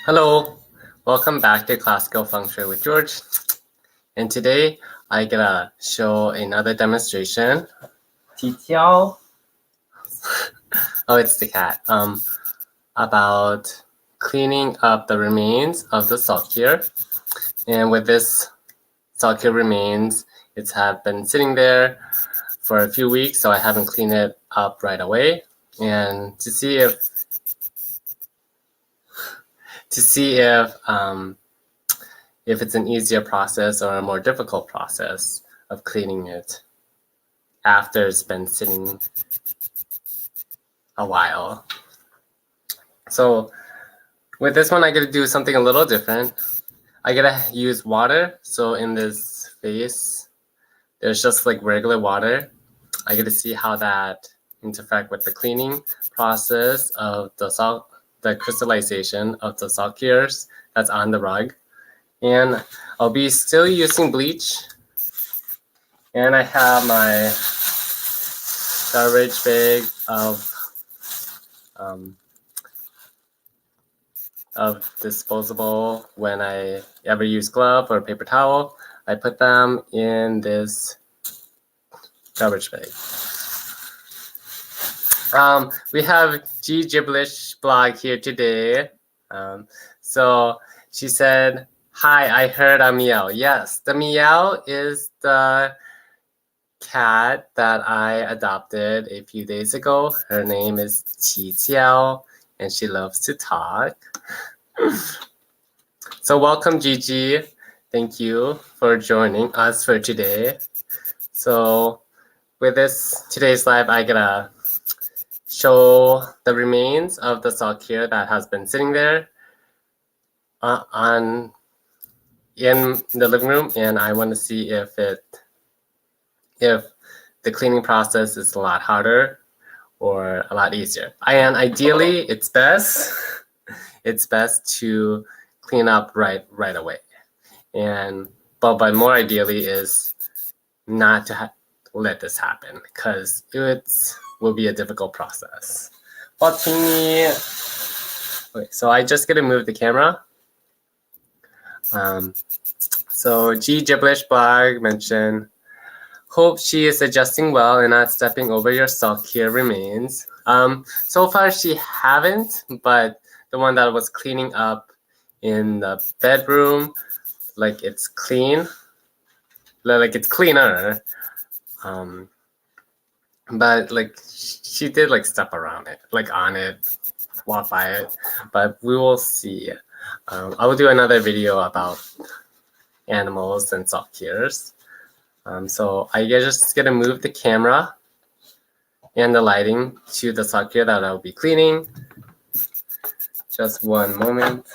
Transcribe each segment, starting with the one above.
Hello, welcome back to Classical Feng Shui with George. And today I gotta show another demonstration. 体教. Oh, it's the cat. About cleaning up the remains of the saltcure. And with this saltcure remains, it's have been sitting there for a few weeks, so I haven't cleaned it up right away. And to see if it's an easier process or a more difficult process of cleaning it after it's been sitting a while. So with this one, I gotta do something a little different. I gotta use water. So in this vase, there's just like regular water. I gotta see how that interact with the cleaning process of the crystallization of the saltcures that's on the rug. And I'll be still using bleach. And I have my garbage bag of disposable. When I ever use glove or paper towel, I put them in this garbage bag. We have G Gibberish blog here today. So she said, "Hi, I heard a meow." Yes, the meow is the cat that I adopted a few days ago. Her name is Qi Jiao, and she loves to talk. So welcome, Gigi. Thank you for joining us for today. So with today's live, I gotta show the remains of the saltcure that has been sitting there in the living room, and I want to see if the cleaning process is a lot harder or a lot easier. And ideally, it's best to clean up right away. But more ideally is not to let this happen, because it will be a difficult process. Okay, so I just gotta move the camera. So G Gibberish blog mentioned, hope she is adjusting well and not stepping over your saltcure remains. So far she haven't, but the one that was cleaning up in the bedroom, like it's clean, like it's cleaner. But like she did like step around it, like on it, walk by it, but we will see. I will do another video about animals and saltcures. So I just gonna move the camera and the lighting to the saltcure that I'll be cleaning. Just one moment.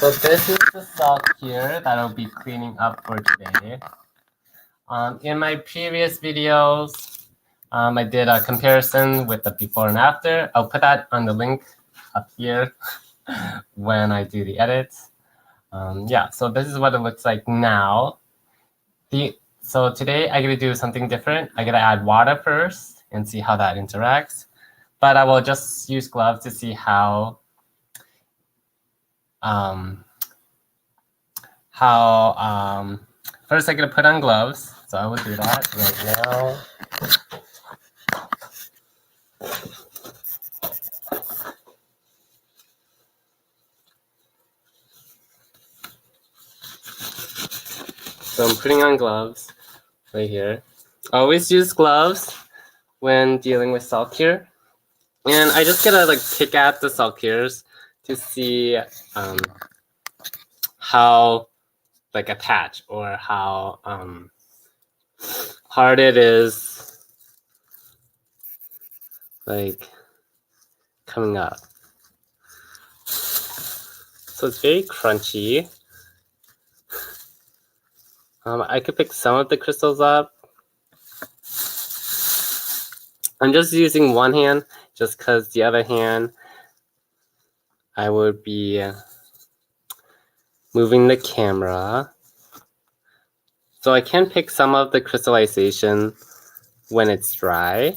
So this is the saltcure that I'll be cleaning up for today. In my previous videos, I did a comparison with the before and after. I'll put that on the link up here when I do the edits. Yeah, so this is what it looks like now. So today I'm gonna do something different. I'm gonna add water first and see how that interacts. But I will just use gloves to see how first I'm gonna put on gloves. So I will do that right now. So I'm putting on gloves right here. Always use gloves when dealing with saltcure. And I just gotta like pick at the saltcures to see how like attached or how hard it is like coming up. So it's very crunchy. I could pick some of the crystals up. I'm just using one hand just because the other hand I would be moving the camera. So I can pick some of the crystallization when it's dry.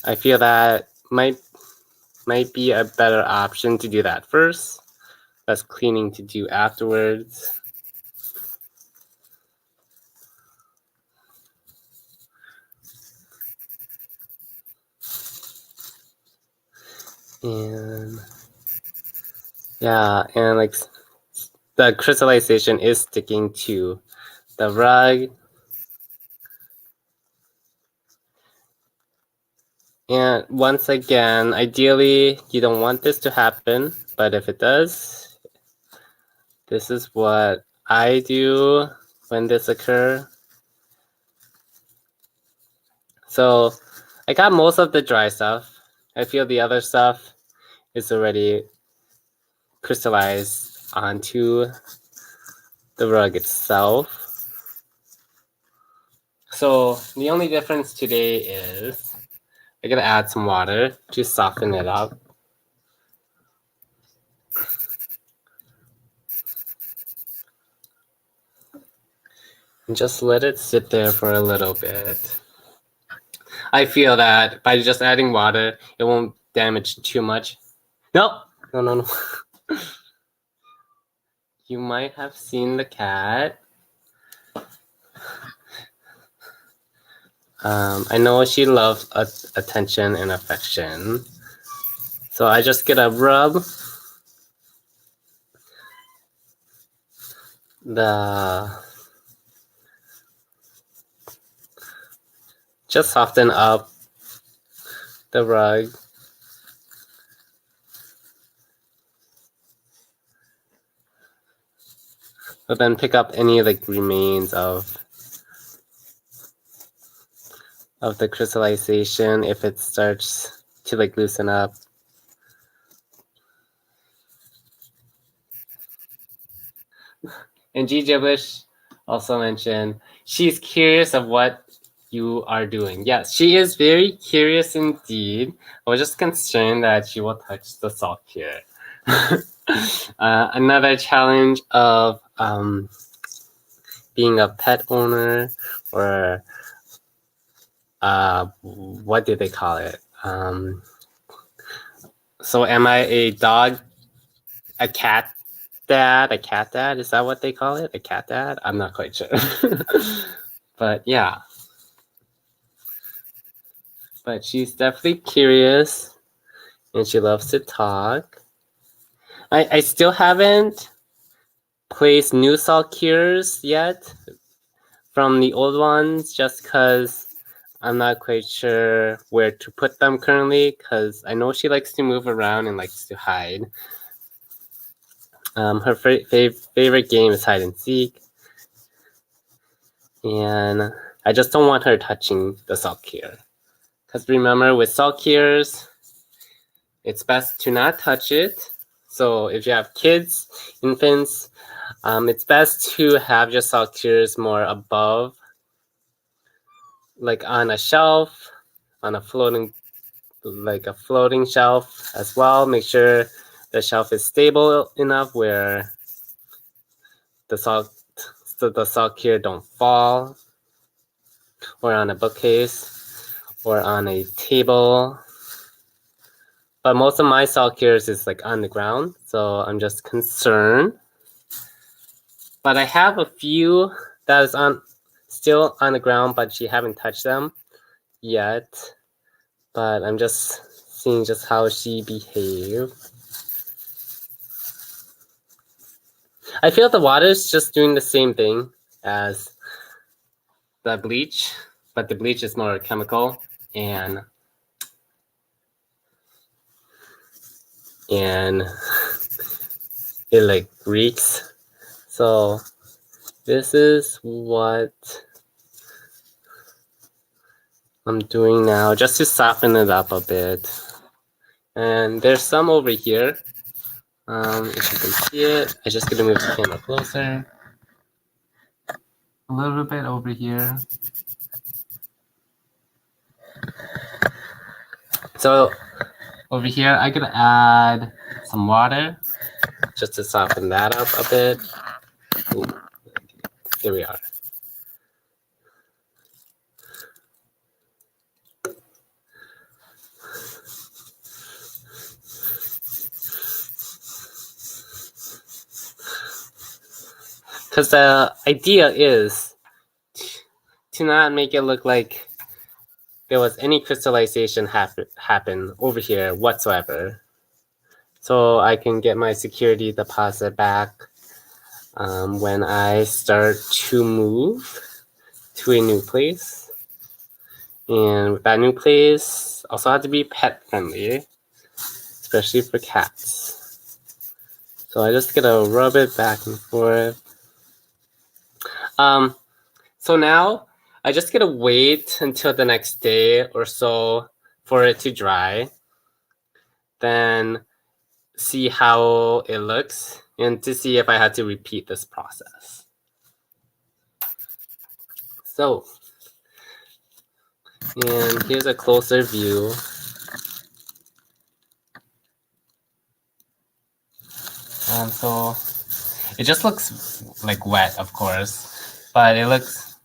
I feel that might be a better option to do that first. Less cleaning to do afterwards. And yeah, and like the crystallization is sticking to the rug. And once again, ideally, you don't want this to happen, but if it does, this is what I do when this occurs. So I got most of the dry stuff. I feel the other stuff is already crystallized onto the rug itself. So the only difference today is I'm gonna add some water to soften it up. And just let it sit there for a little bit. I feel that by just adding water, it won't damage too much. No. You might have seen the cat. I know she loves attention and affection. So I just get a rub just soften up the rug. But then pick up any like remains of the crystallization if it starts to like loosen up. And G Giblish also mentioned she's curious of what you are doing. Yes, she is very curious indeed. I was just concerned that she will touch the salt here. Another challenge of being a pet owner, or what do they call it? So am I a dog, a cat dad, is that what they call it? A cat dad? I'm not quite sure. But yeah. But she's definitely curious and she loves to talk. I still haven't placed new salt cures yet from the old ones, just because I'm not quite sure where to put them currently, because I know she likes to move around and likes to hide. Her favorite game is hide and seek. And I just don't want her touching the salt cure. Because remember, with salt cures, it's best to not touch it. So if you have kids, infants, it's best to have your salt cures more above, like on a shelf, on a floating shelf as well. Make sure the shelf is stable enough where the salt cure don't fall, or on a bookcase, or on a table. But most of my salt cures is like on the ground, so I'm just concerned. But I have a few that is still on the ground, but she haven't touched them yet. But I'm just seeing just how she behaves. I feel the water is just doing the same thing as the bleach, but the bleach is more chemical and it like reeks. So this is what I'm doing now, just to soften it up a bit. And there's some over here. If you can see it, I'm just gonna move the camera closer. A little bit over here. So Over here, I could add some water just to soften that up a bit. Ooh, there we are. Because the idea is to not make it look like there was any crystallization happen over here whatsoever. So I can get my security deposit back when I start to move to a new place. And with that new place, also have to be pet friendly, especially for cats. So I just gotta rub it back and forth. So now I just gotta wait until the next day or so for it to dry. Then see how it looks and to see if I had to repeat this process. So, and here's a closer view. So it just looks like wet, of course, but it's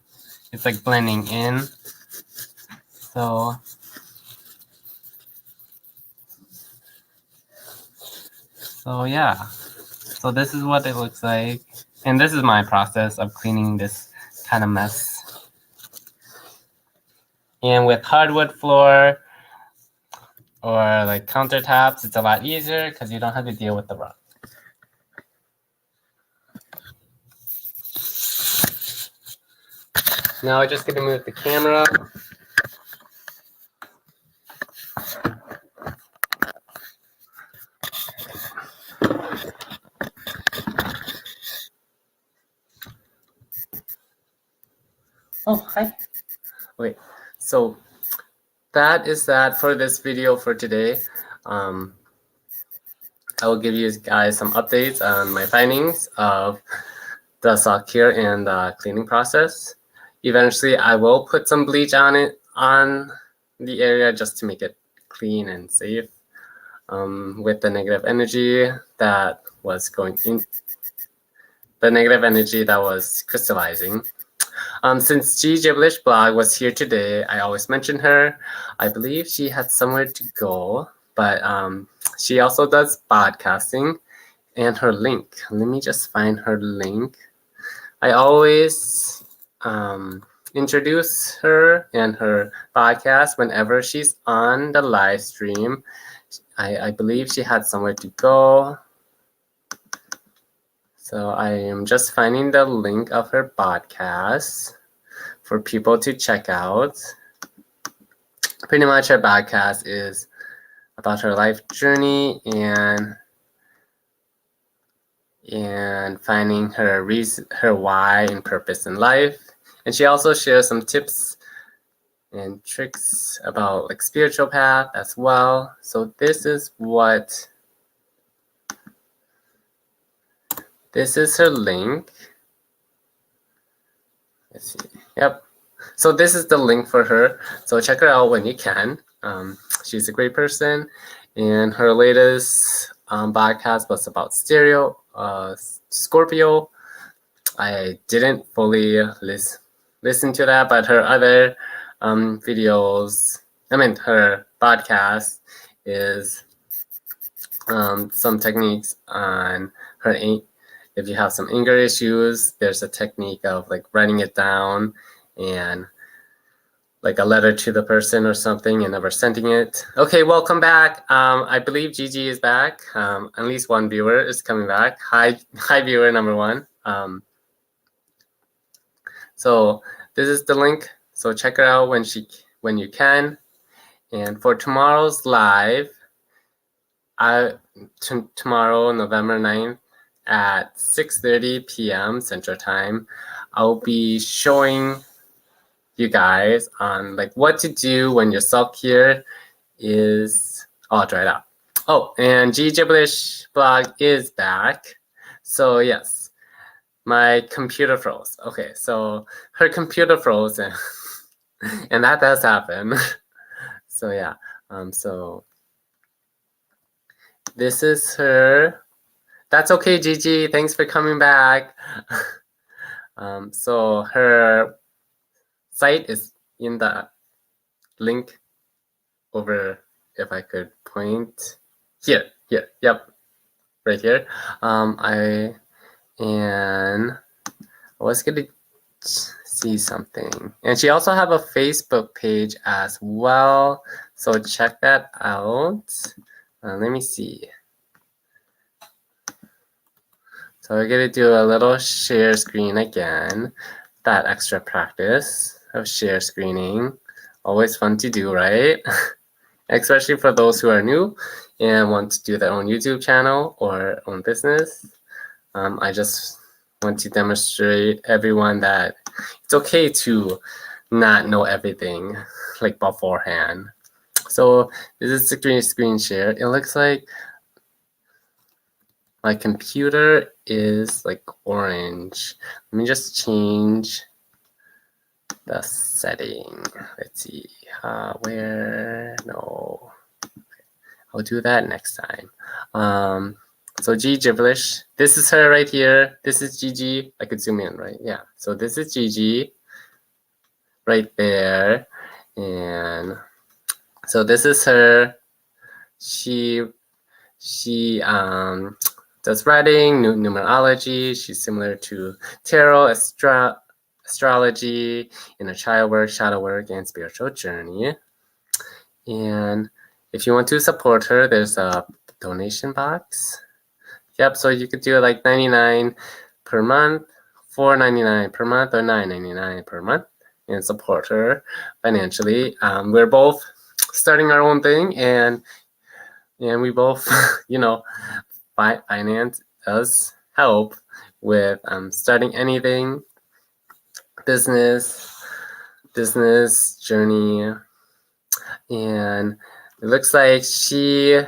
like blending in. So yeah, so this is what it looks like. And this is my process of cleaning this kind of mess. And with hardwood floor or like countertops, it's a lot easier because you don't have to deal with the rug. Now I'm just gonna move the camera. Oh, hi. Wait, so that is that for this video for today. I will give you guys some updates on my findings of the sock cure and the cleaning process. Eventually, I will put some bleach on it on the area just to make it clean and safe. With the negative energy that was going in, the negative energy that was crystallizing. Since G Gibberish blog was here today, I always mention her. I believe she had somewhere to go, but she also does podcasting. And her link, let me just find her link. I always introduce her and her podcast whenever she's on the live stream. I believe she had somewhere to go. So I am just finding the link of her podcast for people to check out. Pretty much her podcast is about her life journey and finding her reason, her why and purpose in life. And she also shares some tips and tricks about like spiritual path as well. So this is her link. Let's see. Yep. So this is the link for her. So check her out when you can. She's a great person, and her latest podcast was about Scorpio. I didn't fully listen to that, but her other videos, her podcast is some techniques on her. If you have some anger issues, there's a technique of like writing it down and like a letter to the person or something and never sending it. Okay, welcome back. I believe Gigi is back. At least one viewer is coming back. Hi viewer number one. So this is the link. So check her out when you can. And for tomorrow's live, tomorrow, November 9th at 6:30 p.m. Central Time, I'll be showing you guys on like what to do when your sulk here is all dried out. Oh, and G Gibberish blog is back. So yes, my computer froze. Okay, so her computer froze and, and that does happen. So yeah, so this is her. That's okay, Gigi. Thanks for coming back. So her site is in the link over, if I could point here, yep, right here. I was gonna see something, and she also have a Facebook page as well, so check that out. Let me see. So we're gonna do a little share screen again. That extra practice of share screening, always fun to do, right? Especially for those who are new and want to do their own YouTube channel or own business. I just want to demonstrate everyone that it's okay to not know everything like beforehand. So this is the screen share. It looks like my computer is like orange. Let me just change the setting. Let's see. No. I'll do that next time. So G gibberish. This is her right here. This is Gigi. I could zoom in, right? Yeah. So this is Gigi right there. And so this is her. She does writing, numerology. She's similar to tarot, astrology, inner child work, shadow work, and spiritual journey. And if you want to support her, there's a donation box. Yep, so you could do like $99 per month, $4.99 per month, or $9.99 per month, and support her financially. We're both starting our own thing, and we both, finance does help with starting anything, business journey. And it looks like she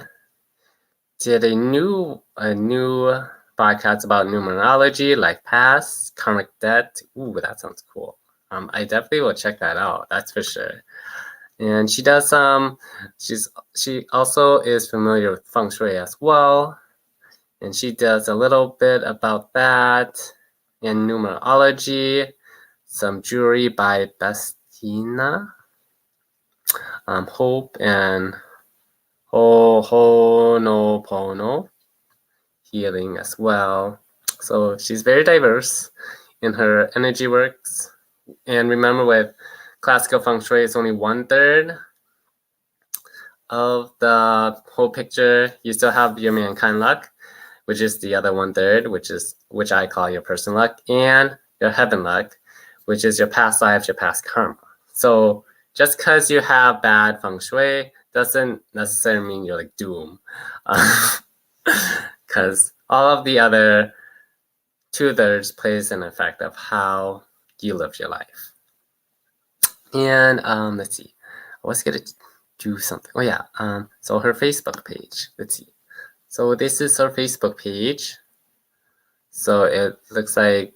did a new podcast about numerology, life past, karmic debt. Ooh, that sounds cool. I definitely will check that out. That's for sure. And she does she also is familiar with Feng Shui as well. And she does a little bit about that and numerology, some jewelry by Bestina, Hope, and Ho'oponopono healing as well. So she's very diverse in her energy works. And remember, with classical feng shui, it's only 1/3 of the whole picture. You still have your mankind luck, which is the other 1/3, which I call your person luck, and your heaven luck, which is your past lives, your past karma. So just because you have bad feng shui doesn't necessarily mean you're like doomed, because all of the other 2/3 plays an effect of how you live your life. And let's see, I was gonna do something. Oh yeah, so her Facebook page. Let's see. So this is her Facebook page. So it looks like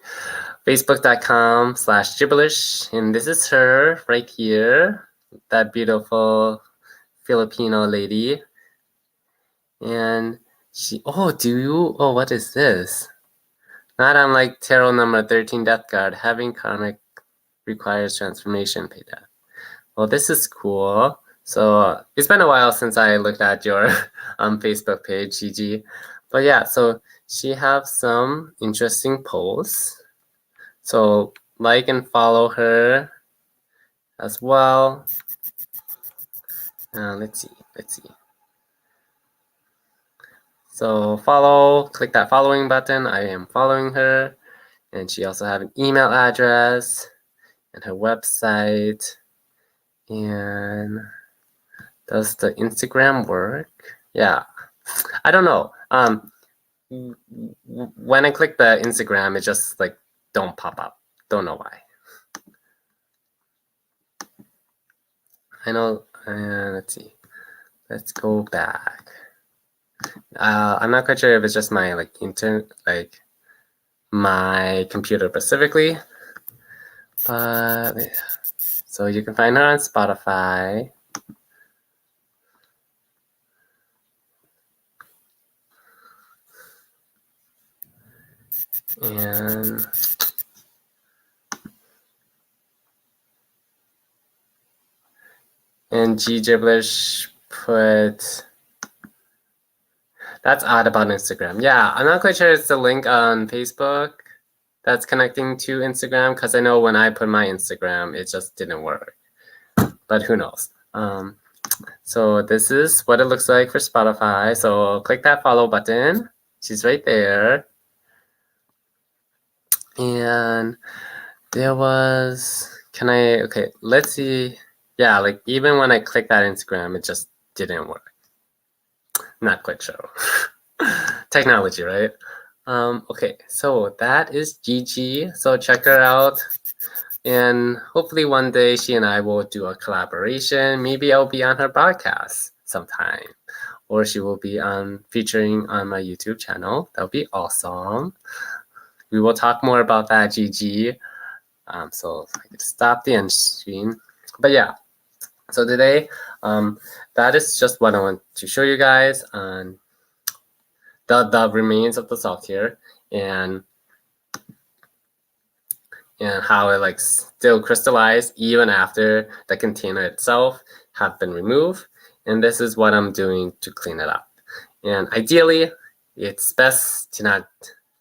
facebook.com/gibberish, and this is her right here, that beautiful Filipino lady. And she, what is this? Not unlike tarot number 13, Death Guard, having karmic requires transformation, pay death. Well, this is cool. So it's been a while since I looked at your Facebook page, Gigi. But yeah, so she has some interesting posts. So like and follow her as well. Let's see. So click that following button. I am following her. And she also have an email address and her website. And does the Instagram work? Yeah, I don't know. When I click the Instagram, it just like don't pop up. Don't know why. I know. Let's see. Let's go back. I'm not quite sure if it's just my my computer specifically, but so you can find her on Spotify. And G Gibberish put, that's odd about Instagram. Yeah, I'm not quite sure it's the link on Facebook that's connecting to Instagram, because I know when I put my Instagram, it just didn't work. But who knows? So this is what it looks like for Spotify. So click that follow button. She's right there. And there was, okay, let's see. Yeah, like even when I click that Instagram, it just didn't work. Not quite sure. Technology, right? Okay, so that is Gigi. So check her out. And hopefully one day she and I will do a collaboration. Maybe I'll be on her podcast sometime. Or she will be featuring on my YouTube channel. That would be awesome. We will talk more about that, Gigi. So I could stop the end screen. But yeah, so today, that is just what I want to show you guys on the remains of the sock here, and how it like still crystallized even after the container itself have been removed. And this is what I'm doing to clean it up. And ideally, it's best to not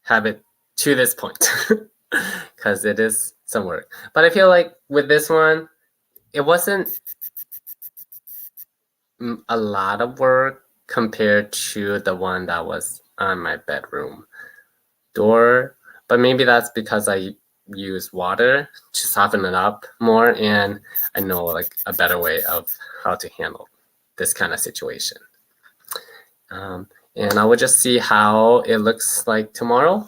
have it to this point because it is some work. But I feel like with this one, it wasn't a lot of work compared to the one that was on my bedroom door. But maybe that's because I use water to soften it up more, and I know like a better way of how to handle this kind of situation. And I will just see how it looks like tomorrow.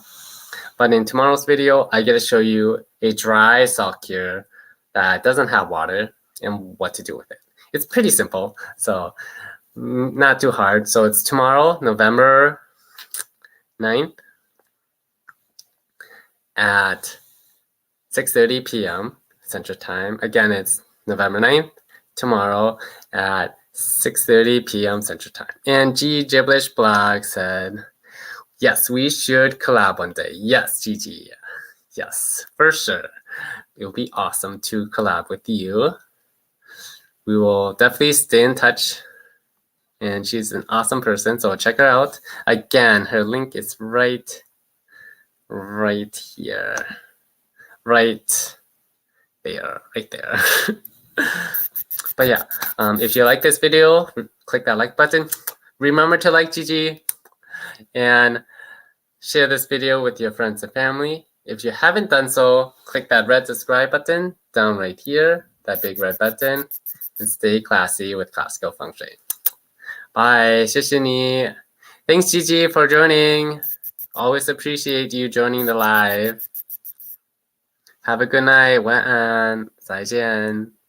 But in tomorrow's video, I get to show you a dry sock here that doesn't have water and what to do with it. It's pretty simple, so not too hard. So it's tomorrow, November 9th at 6:30 p.m. Central Time. Again, it's November 9th, tomorrow at 6:30 p.m. Central Time. And G Gibberish Blog said, yes, we should collab one day. Yes, Gigi. Yes, for sure. It will be awesome to collab with you. We will definitely stay in touch. And she's an awesome person, so check her out. Again, her link is right here. Right there. But yeah, if you like this video, click that like button. Remember to like Gigi and share this video with your friends and family. If you haven't done so, click that red subscribe button down right here, that big red button, and stay classy with Classical Feng Shui. Bye, 谢谢你. Thanks, Gigi, for joining. Always appreciate you joining the live. Have a good night. 晚安，再见。